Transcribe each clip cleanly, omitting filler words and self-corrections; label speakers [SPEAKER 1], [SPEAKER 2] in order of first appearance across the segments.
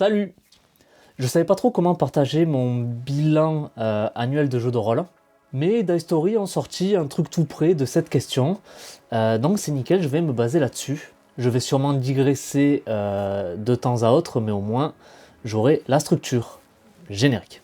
[SPEAKER 1] Salut! Je savais pas trop comment partager mon bilan annuel de jeux de rôle, mais Dice Story ont sorti un truc tout près de cette question, donc c'est nickel, je vais me baser là-dessus. Je vais sûrement digresser de temps à autre, mais au moins j'aurai la structure. Générique.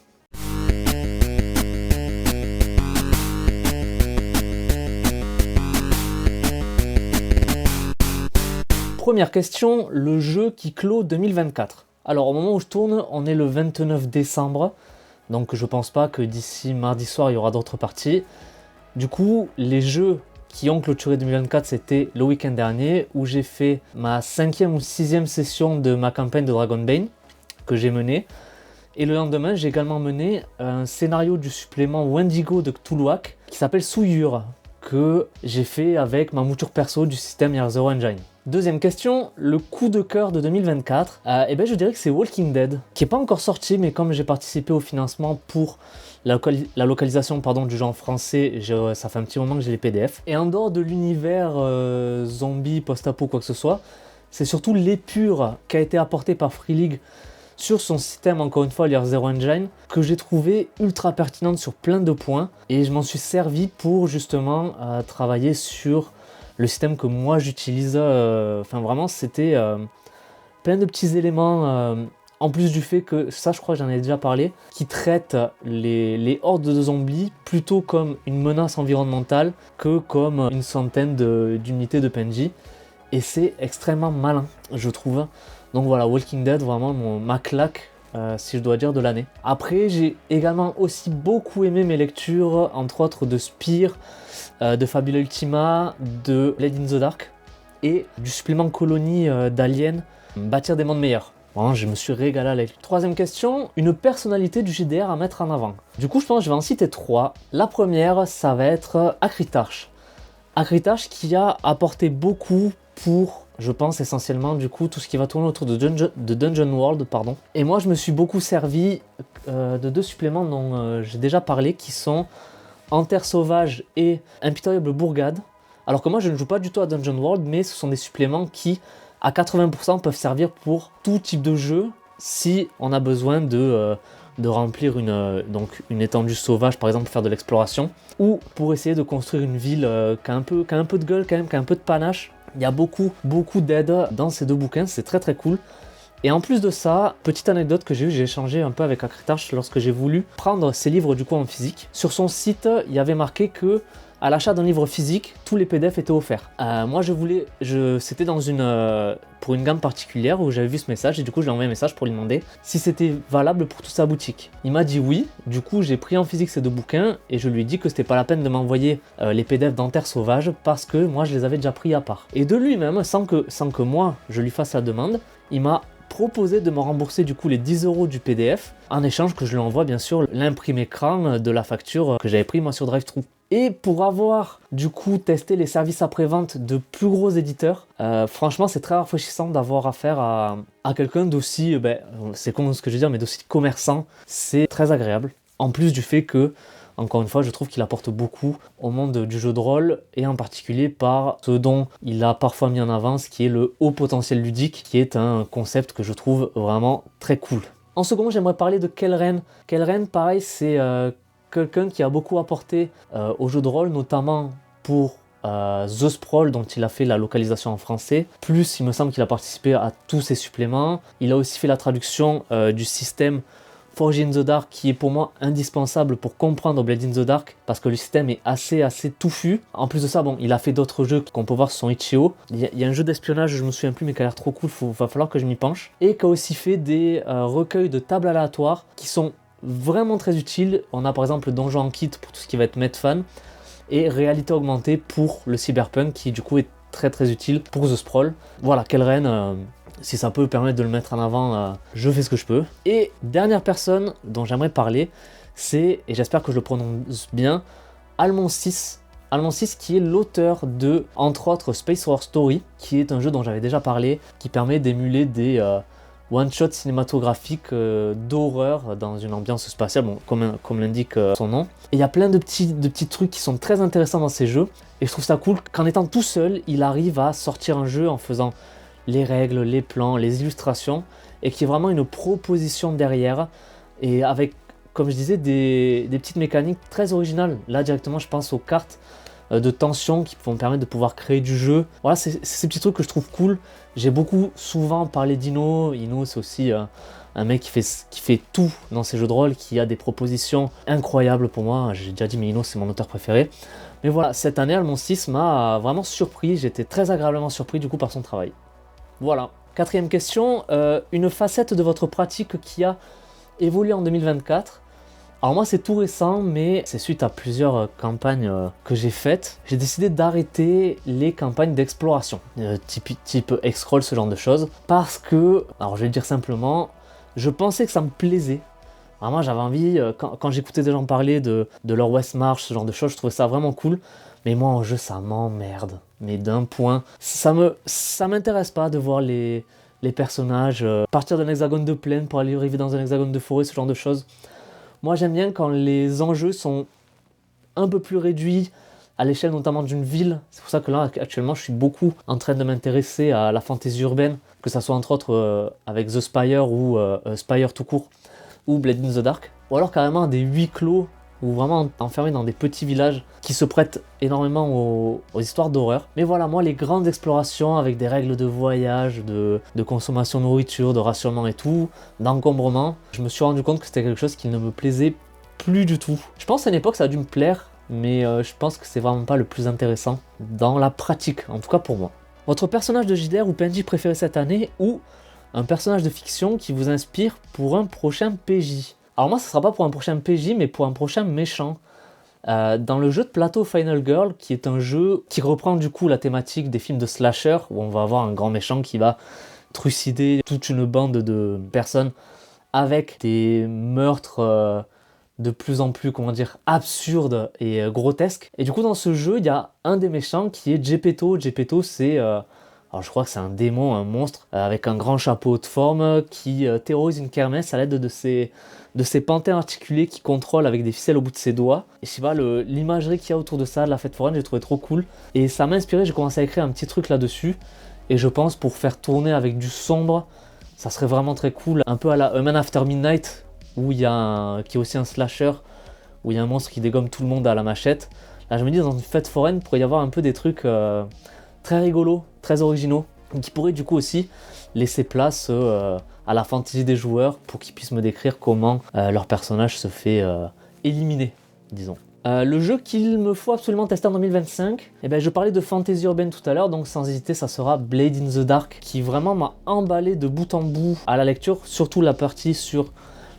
[SPEAKER 1] Première question, le jeu qui clôt 2024. Alors au moment où je tourne, on est le 29 décembre, donc je pense pas que d'ici mardi soir il y aura d'autres parties. Du coup, les jeux qui ont clôturé 2024, c'était le week-end dernier, où j'ai fait ma 5e ou 6e session de ma campagne de Dragonbane, que j'ai menée. Et le lendemain, j'ai également mené un scénario du supplément Wendigo de Cthulhuac, qui s'appelle Souillure, que j'ai fait avec ma mouture perso du système Year Zero Engine. Deuxième question, le coup de cœur de 2024, je dirais que c'est Walking Dead, qui n'est pas encore sorti, mais comme j'ai participé au financement pour la localisation du jeu en français, ça fait un petit moment que j'ai les PDF. Et en dehors de l'univers zombie, post-apo, quoi que ce soit, c'est surtout l'épure qui a été apportée par Free League sur son système, encore une fois, Year Zero Engine, que j'ai trouvé ultra pertinente sur plein de points, et je m'en suis servi pour justement travailler sur le système que moi j'utilise. Vraiment, c'était plein de petits éléments, en plus du fait que, ça je crois que j'en ai déjà parlé, qui traitent les hordes de zombies plutôt comme une menace environnementale que comme une centaine d'unités de PNJ. Et c'est extrêmement malin, je trouve. Donc voilà, Walking Dead, vraiment ma claque, si je dois dire, de l'année. Après, j'ai également aussi beaucoup aimé mes lectures, entre autres de Spire, de Fabula Ultima, de Blade in the Dark, et du supplément Colonie d'Alien, Bâtir des mondes meilleurs. Vraiment, je me suis régalé à la lecture. Troisième question, une personnalité du JDR à mettre en avant. Du coup, je pense que je vais en citer 3. La première, ça va être Akritarch. Akritarch qui a apporté beaucoup pour, je pense, essentiellement du coup tout ce qui va tourner autour de Dungeon World, pardon. Et moi je me suis beaucoup servi de 2 suppléments dont j'ai déjà parlé, qui sont Enterre Sauvage et Impitoyable Bourgade. Alors que moi je ne joue pas du tout à Dungeon World, mais ce sont des suppléments qui à 80% peuvent servir pour tout type de jeu si on a besoin de remplir une étendue sauvage, par exemple pour faire de l'exploration, ou pour essayer de construire une ville qui a un peu de gueule quand même, qui a un peu de panache. Il y a beaucoup d'aide dans ces 2 bouquins, c'est très très cool. Et en plus de ça, petite anecdote que j'ai eue, j'ai échangé un peu avec Akritarch lorsque j'ai voulu prendre ces livres du coup en physique. Sur son site, il y avait marqué que à l'achat d'un livre physique, tous les PDF étaient offerts. Moi c'était pour une gamme particulière où j'avais vu ce message, et du coup je lui ai envoyé un message pour lui demander si c'était valable pour toute sa boutique. Il m'a dit oui, du coup j'ai pris en physique ces 2 bouquins et je lui ai dit que c'était pas la peine de m'envoyer les PDF d'Enterre Sauvage parce que moi je les avais déjà pris à part. Et de lui-même, sans que moi je lui fasse la demande, il m'a proposé de me rembourser du coup les 10 € du PDF en échange que je lui envoie bien sûr l'imprime écran de la facture que j'avais pris moi sur DriveThru. Et pour avoir du coup testé les services après-vente de plus gros éditeurs, franchement c'est très rafraîchissant d'avoir affaire à quelqu'un d'aussi, c'est con ce que je veux dire, mais d'aussi commerçant. C'est très agréable. En plus du fait que, encore une fois, je trouve qu'il apporte beaucoup au monde du jeu de rôle, et en particulier par ce dont il a parfois mis en avant, ce qui est le haut potentiel ludique, qui est un concept que je trouve vraiment très cool. En second, j'aimerais parler de Kelren. Kelren, pareil, c'est quelqu'un qui a beaucoup apporté au jeu de rôle, notamment pour The Sprawl, dont il a fait la localisation en français. Plus, il me semble qu'il a participé à tous ses suppléments. Il a aussi fait la traduction du système Forge in the Dark, qui est pour moi indispensable pour comprendre Blade in the Dark, parce que le système est assez touffu. En plus de ça, il a fait d'autres jeux qu'on peut voir sur son itch.io. Il y a un jeu d'espionnage, je me souviens plus, mais qui a l'air trop cool, va falloir que je m'y penche. Et qui a aussi fait des recueils de tables aléatoires qui sont vraiment très utiles. On a par exemple Donjon en Kit pour tout ce qui va être Medfan, et Réalité Augmentée pour le Cyberpunk, qui du coup est très utile pour The Sprawl. Voilà, Kelren, si ça peut permettre de le mettre en avant, je fais ce que je peux. Et dernière personne dont j'aimerais parler, c'est, et j'espère que je le prononce bien, Almon6. Almon6 qui est l'auteur de, entre autres, Space War Story, qui est un jeu dont j'avais déjà parlé, qui permet d'émuler des one-shot cinématographique d'horreur dans une ambiance spatiale, comme l'indique son nom. Et il y a plein de petits trucs qui sont très intéressants dans ces jeux, et je trouve ça cool qu'en étant tout seul, il arrive à sortir un jeu en faisant les règles, les plans, les illustrations, et qui est vraiment une proposition derrière, et avec, comme je disais, des petites mécaniques très originales. Là directement je pense aux cartes de tension qui vont me permettre de pouvoir créer du jeu. Voilà, c'est ces petits trucs que je trouve cool. J'ai beaucoup souvent parlé d'Ino. Ino, c'est aussi un mec qui fait tout dans ses jeux de rôle, qui a des propositions incroyables pour moi. J'ai déjà dit, mais Ino, c'est mon auteur préféré. Mais voilà, cette année, Almond 6 m'a vraiment surpris. J'étais très agréablement surpris du coup par son travail. Voilà. Quatrième question, une facette de votre pratique qui a évolué en 2024. Alors moi c'est tout récent, mais c'est suite à plusieurs campagnes que j'ai faites. J'ai décidé d'arrêter les campagnes d'exploration, type X-Scroll, ce genre de choses. Parce que, alors je vais le dire simplement, je pensais que ça me plaisait. Vraiment j'avais envie, quand j'écoutais des gens parler de leur West March, ce genre de choses, je trouvais ça vraiment cool. Mais moi en jeu ça m'emmerde, mais d'un point. Ça m'intéresse pas de voir les personnages partir d'un hexagone de plaine pour aller arriver dans un hexagone de forêt, ce genre de choses. Moi j'aime bien quand les enjeux sont un peu plus réduits à l'échelle notamment d'une ville. C'est pour ça que là actuellement je suis beaucoup en train de m'intéresser à la fantasy urbaine, que ça soit entre autres avec The Spire ou Spire tout court, ou Blade in the Dark, ou alors carrément des huis clos ou vraiment enfermés dans des petits villages qui se prêtent énormément aux histoires d'horreur. Mais voilà, moi les grandes explorations avec des règles de voyage, de consommation de nourriture, de rationnement et tout, d'encombrement, je me suis rendu compte que c'était quelque chose qui ne me plaisait plus du tout. Je pense qu'à une époque ça a dû me plaire, mais je pense que c'est vraiment pas le plus intéressant dans la pratique, en tout cas pour moi. Votre personnage de JDR ou PNJ préféré cette année, ou un personnage de fiction qui vous inspire pour un prochain PJ? Alors moi, ce sera pas pour un prochain PJ, mais pour un prochain méchant. Dans le jeu de plateau Final Girl, qui est un jeu qui reprend du coup la thématique des films de slasher, où on va avoir un grand méchant qui va trucider toute une bande de personnes avec des meurtres de plus en plus, comment dire, absurdes et grotesques. Et du coup, dans ce jeu, il y a un des méchants qui est Geppetto. Geppetto, c'est... alors je crois que c'est un démon, un monstre, avec un grand chapeau de forme qui terrorise une kermesse à l'aide de ses panthères articulées qui contrôlent avec des ficelles au bout de ses doigts. Et je sais pas, l'imagerie qu'il y a autour de ça, de la fête foraine, j'ai trouvé trop cool. Et ça m'a inspiré, j'ai commencé à écrire un petit truc là-dessus. Et je pense pour faire tourner avec du sombre, ça serait vraiment très cool. Un peu à la A Man After Midnight, où il y a qui est aussi un slasher, où il y a un monstre qui dégomme tout le monde à la machette. Là je me dis, dans une fête foraine, il pourrait y avoir un peu des trucs très rigolos, très originaux, qui pourraient du coup aussi laisser place à la fantaisie des joueurs pour qu'ils puissent me décrire comment leur personnage se fait éliminer, disons. Le jeu qu'il me faut absolument tester en 2025, eh ben, je parlais de fantasy urbaine tout à l'heure, donc sans hésiter ça sera Blade in the Dark, qui vraiment m'a emballé de bout en bout à la lecture, surtout la partie sur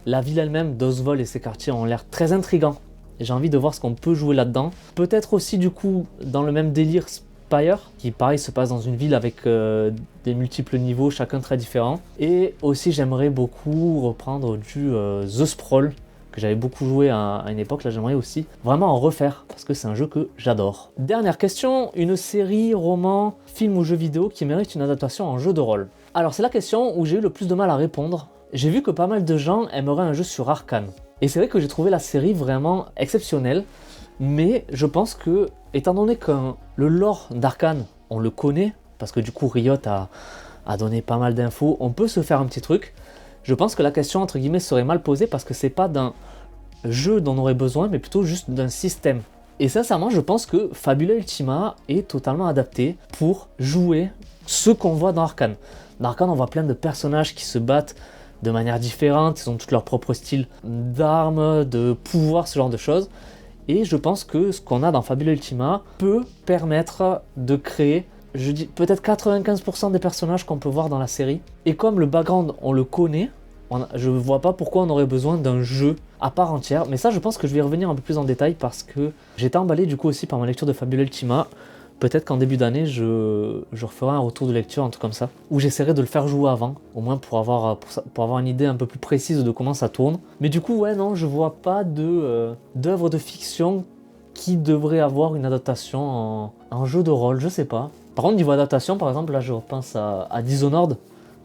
[SPEAKER 1] la ville elle-même d'Oswald et ses quartiers ont l'air très intrigants. Et j'ai envie de voir ce qu'on peut jouer là-dedans. Peut-être aussi du coup dans le même délire Spire, qui pareil se passe dans une ville avec des multiples niveaux, chacun très différent. Et aussi j'aimerais beaucoup reprendre du The Sprawl, que j'avais beaucoup joué à une époque. Là j'aimerais aussi vraiment en refaire, parce que c'est un jeu que j'adore. Dernière question, une série, roman, film ou jeu vidéo qui mérite une adaptation en jeu de rôle. Alors c'est la question où j'ai eu le plus de mal à répondre. J'ai vu que pas mal de gens aimeraient un jeu sur Arcane. Et c'est vrai que j'ai trouvé la série vraiment exceptionnelle, mais je pense que, étant donné que le lore d'Arcane, on le connaît, parce que du coup Riot a donné pas mal d'infos, on peut se faire un petit truc. Je pense que la question entre guillemets serait mal posée parce que c'est pas d'un jeu dont on aurait besoin, mais plutôt juste d'un système. Et sincèrement, je pense que Fabula Ultima est totalement adapté pour jouer ce qu'on voit dans Arcane. Dans Arcane, on voit plein de personnages qui se battent de manière différente, ils ont tous leur propre style d'armes, de pouvoir, ce genre de choses. Et je pense que ce qu'on a dans Fabula Ultima peut permettre de créer, je dis peut-être 95% des personnages qu'on peut voir dans la série. Et comme le background, on le connaît, je ne vois pas pourquoi on aurait besoin d'un jeu à part entière. Mais ça, je pense que je vais y revenir un peu plus en détail parce que j'étais emballé du coup aussi par ma lecture de Fabula Ultima. Peut-être qu'en début d'année, je referai un retour de lecture, un truc comme ça, où j'essaierai de le faire jouer avant, au moins pour avoir une idée un peu plus précise de comment ça tourne. Mais du coup, ouais, non, je vois pas d'œuvre de fiction qui devrait avoir une adaptation en jeu de rôle, je sais pas. Par contre, niveau adaptation, par exemple, là, je repense à Dishonored,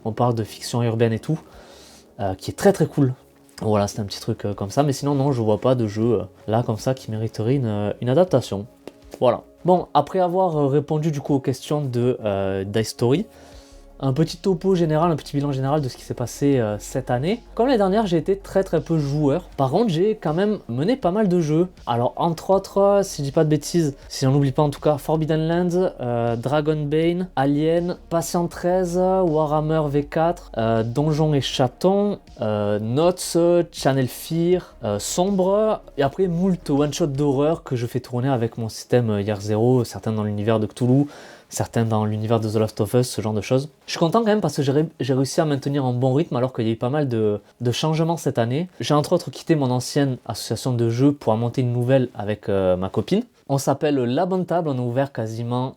[SPEAKER 1] on parle de fiction urbaine et tout, qui est très très cool. Voilà, c'est un petit truc comme ça, mais sinon, non, je vois pas de jeu là, comme ça, qui mériterait une adaptation. Voilà. Bon, après avoir répondu du coup aux questions de Dice Story, un petit topo général, un petit bilan général de ce qui s'est passé cette année. Comme l'année dernière, j'ai été très peu joueur. Par contre, j'ai quand même mené pas mal de jeux. Alors, entre autres, si je dis pas de bêtises, si j'en oublie pas en tout cas, Forbidden Lands, Dragonbane, Alien, Patient 13, Warhammer V4, Donjons et Chatons, Notes, Channel Fear, Sombre, et après moult one-shot d'horreur que je fais tourner avec mon système Year Zero, certains dans l'univers de Cthulhu, certains dans l'univers de The Last of Us, ce genre de choses. Je suis content quand même parce que j'ai réussi à maintenir un bon rythme alors qu'il y a eu pas mal de changements cette année. J'ai entre autres quitté mon ancienne association de jeux pour en monter une nouvelle avec ma copine. On s'appelle La Bonne Table, on est ouvert quasiment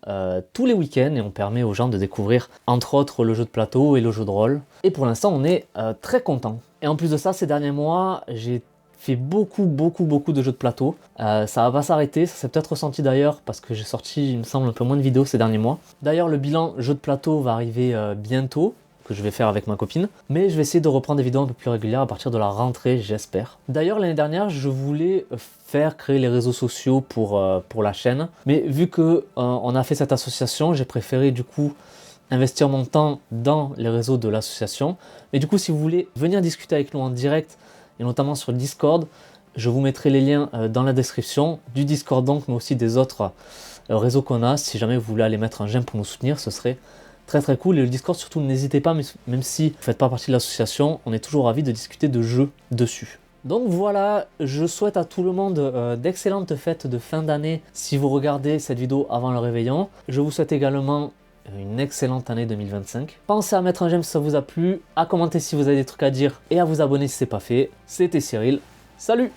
[SPEAKER 1] tous les week-ends et on permet aux gens de découvrir entre autres le jeu de plateau et le jeu de rôle. Et pour l'instant on est très content. Et en plus de ça, ces derniers mois, j'ai fait beaucoup de jeux de plateau. Ça va pas s'arrêter, ça s'est peut-être ressenti d'ailleurs parce que j'ai sorti, il me semble, un peu moins de vidéos ces derniers mois. D'ailleurs, le bilan jeu de plateau va arriver bientôt, que je vais faire avec ma copine, mais je vais essayer de reprendre des vidéos un peu plus régulières à partir de la rentrée, j'espère. D'ailleurs, l'année dernière, je voulais créer les réseaux sociaux pour la chaîne, mais vu que on a fait cette association, j'ai préféré du coup investir mon temps dans les réseaux de l'association. Mais du coup, si vous voulez venir discuter avec nous en direct, et notamment sur Discord, je vous mettrai les liens dans la description, du Discord donc, mais aussi des autres réseaux qu'on a. Si jamais vous voulez aller mettre un j'aime pour nous soutenir, ce serait très cool. Et le Discord surtout, n'hésitez pas, même si vous ne faites pas partie de l'association, on est toujours ravis de discuter de jeux dessus. Donc voilà, je souhaite à tout le monde d'excellentes fêtes de fin d'année si vous regardez cette vidéo avant le réveillon. Je vous souhaite également une excellente année 2025. Pensez à mettre un j'aime si ça vous a plu, à commenter si vous avez des trucs à dire et à vous abonner si c'est pas fait. C'était Cyril, salut!